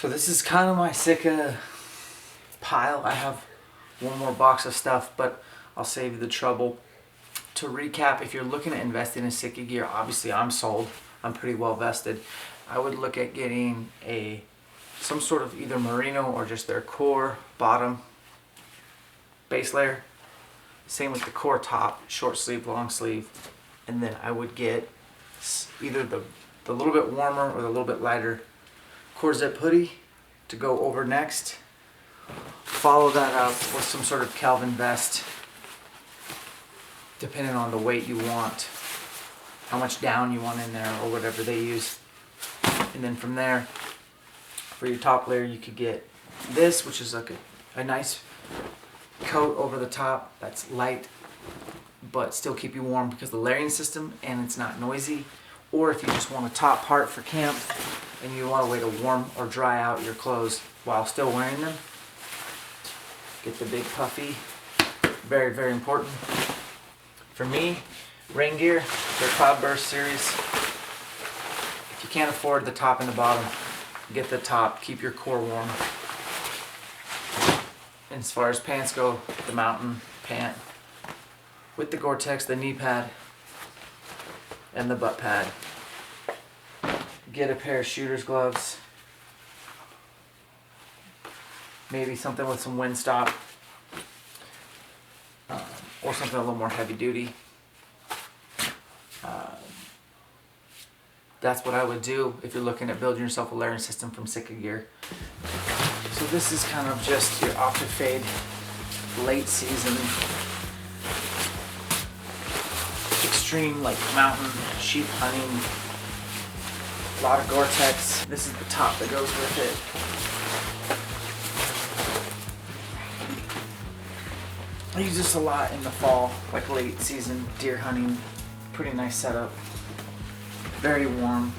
So this is kind of my Sitka pile. I have one more box of stuff, but I'll save you the trouble. To recap, if you're looking at investing in Sitka Gear, obviously I'm sold. I'm pretty well vested. I would look at getting some sort of either merino or just their core bottom base layer. Same with the core top, short sleeve, long sleeve. And then I would get either the little bit warmer or the little bit lighter core zip hoodie to go over next. Follow that up with some sort of Kelvin vest, depending on the weight you want, how much down you want in there, or whatever they use. And then from there, for your top layer, you could get this, which is like a nice coat over the top that's light, but still keep you warm because of the layering system and it's not noisy. Or if you just want a top part for camp and you want a way to warm or dry out your clothes while still wearing them, get the big puffy. Very, very important. For me, rain gear, their Cloudburst series. If you can't afford the top and the bottom, get the top, keep your core warm. And as far as pants go, the mountain pant with the Gore-Tex, the knee pad, and the butt pad. Get a pair of shooter's gloves. Maybe something with some wind stop. Or something a little more heavy duty. That's what I would do if you're looking at building yourself a layering system from Sitka Gear. So this is kind of just your Optifade late season extreme, like mountain sheep hunting, a lot of Gore-Tex. This is the top that goes with it. I use this a lot in the fall, like late season deer hunting. Pretty nice setup. Very warm.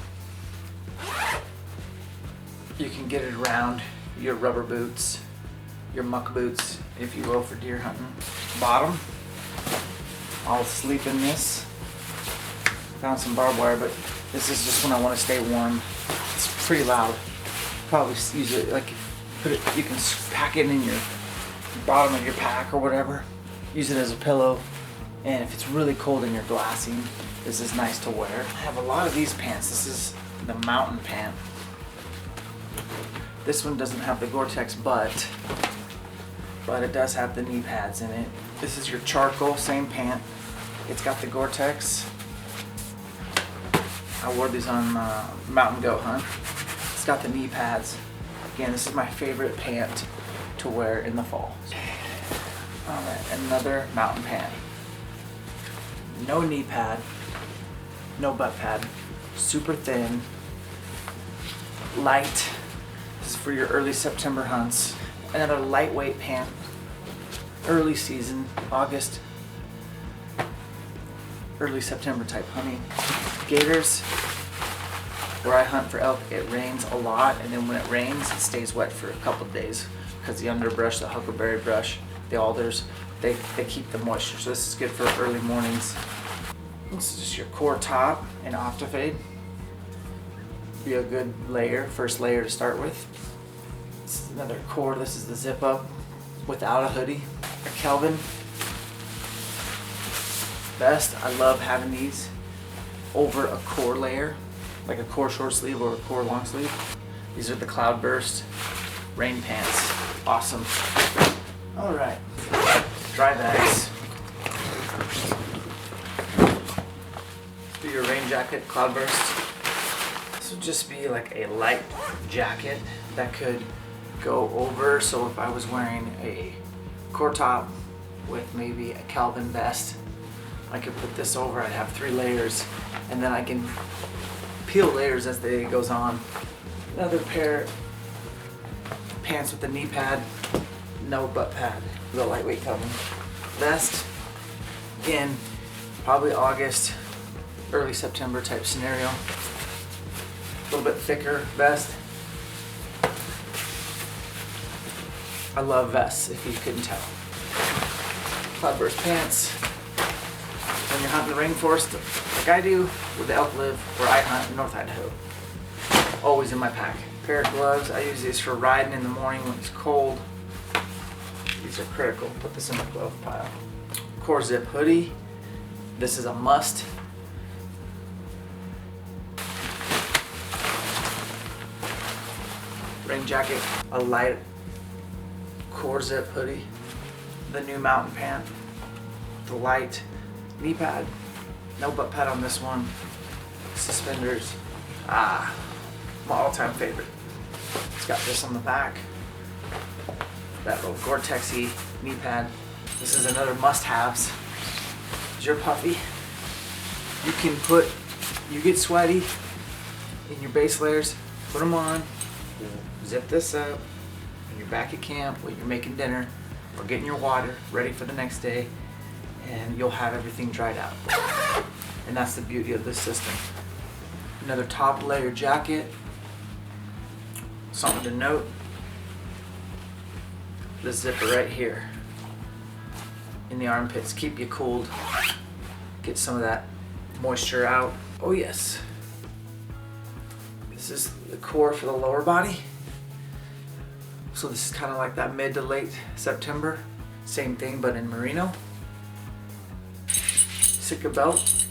You can get it around your rubber boots, your muck boots, if you will, for deer hunting. Bottom, I'll sleep in this. Found some barbed wire, but this is just when I want to stay warm. It's pretty loud. Probably use it like put it. You can pack it in your bottom of your pack or whatever. Use it as a pillow. And if it's really cold and you're glassing, this is nice to wear. I have a lot of these pants. This is the mountain pant. This one doesn't have the Gore-Tex butt, but it does have the knee pads in it. This is your charcoal, same pant. It's got the Gore-Tex. I wore these on mountain goat hunt. It's got the knee pads. Again, this is my favorite pant to wear in the fall. Alright, another mountain pant. No knee pad, no butt pad, super thin, light. This is for your early September hunts. Another lightweight pant, early season, August, early September type hunting. Gaiters, where I hunt for elk, it rains a lot, and then when it rains, it stays wet for a couple of days because the underbrush, the huckleberry brush, the alders, they keep the moisture. So this is good for early mornings. This is just your core top in Optifade. Be a good layer, first layer to start with. This is another core. This is the zip up without a hoodie. A Kelvin vest. I love having these over a core layer, like a core short sleeve or a core long sleeve. These are the Cloudburst rain pants. Awesome. All right, dry bags. Do your rain jacket, Cloudburst. This would just be like a light jacket that could go over. So if I was wearing a core top with maybe a Kelvin vest, I could put this over. I'd have 3 layers, and then I can peel layers as the day goes on. Another pair of pants with the knee pad, no butt pad, the lightweight Kelvin vest. Again, probably August, early September type scenario. A little bit thicker vest. I love vests, if you couldn't tell. Cloudburst pants. When you're hunting the rainforest, like I do, where the elk live, where I hunt in North Idaho. Always in my pack. Pair of gloves. I use these for riding in the morning when it's cold. These are critical. Put this in the glove pile. Core zip hoodie. This is a must. Rain jacket. A light core zip hoodie. The new mountain pant. The light knee pad. No butt pad on this one. Suspenders. My all-time favorite. It's got this on the back. That little Gore-Texy knee pad. This is another must-haves. Is your puffy. You get sweaty in your base layers, put them on, zip this up, when you're back at camp, when you're making dinner, or getting your water ready for the next day, and you'll have everything dried out. And that's the beauty of this system. Another top layer jacket. Something to note, the zipper right here in the armpits, keep you cooled, get some of that moisture out. Oh yes, this is the core for the lower body. So this is kind of like that mid to late September, same thing but in merino. Sitka belt.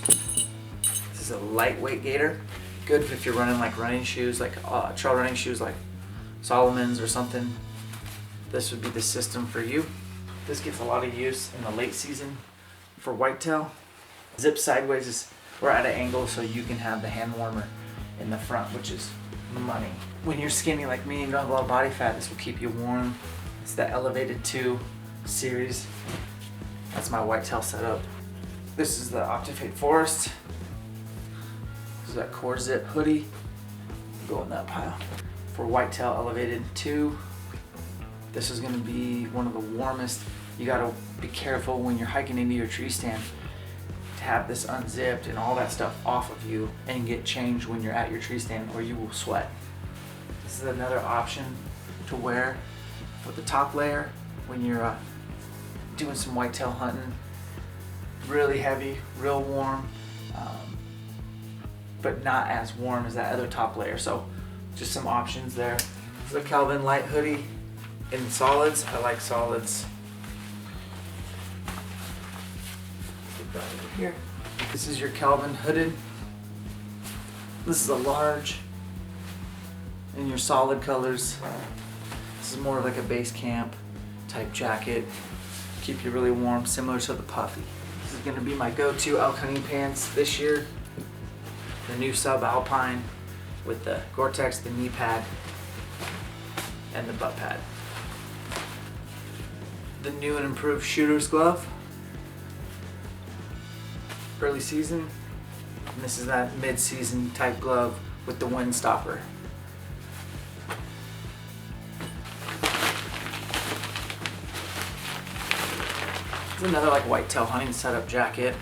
This is a lightweight gaiter. Good if you're running like running shoes, like trail running shoes like Solomon's or something. This would be the system for you. This gets a lot of use in the late season for whitetail. Zip sideways or at an angle so you can have the hand warmer in the front, which is money. When you're skinny like me and don't have a lot of body fat, this will keep you warm. It's the Elevated 2 series. That's my whitetail setup. This is the Optifade Forest. This is that core zip hoodie. Go in that pile. For whitetail Elevated 2, this is gonna be one of the warmest. You gotta be careful when you're hiking into your tree stand to have this unzipped and all that stuff off of you and get changed when you're at your tree stand or you will sweat. This is another option to wear with the top layer when you're doing some whitetail hunting. Really heavy, real warm, but not as warm as that other top layer. So just some options there. This is a Kelvin light hoodie in solids. I like solids. Get that over here. This is your Kelvin Hooded. This is a large in your solid colors. This is more of like a base camp type jacket. Keep you really warm, similar to the puffy. This is gonna be my go-to elk hunting pants this year. The new Subalpine with the Gore-Tex, the knee pad, and the butt pad. The new and improved shooter's glove. Early season. And this is that mid-season type glove with the wind stopper. This is another like whitetail hunting setup jacket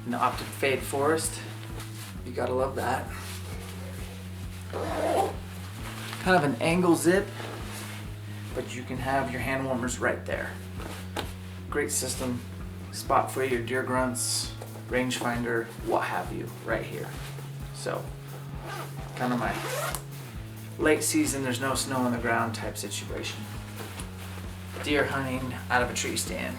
in the Optifade Forest. You gotta love that. Kind of an angle zip, but you can have your hand warmers right there. Great system, spot for your deer grunts, rangefinder, what have you, right here. So, kind of my late season, there's no snow on the ground type situation. Deer hunting out of a tree stand.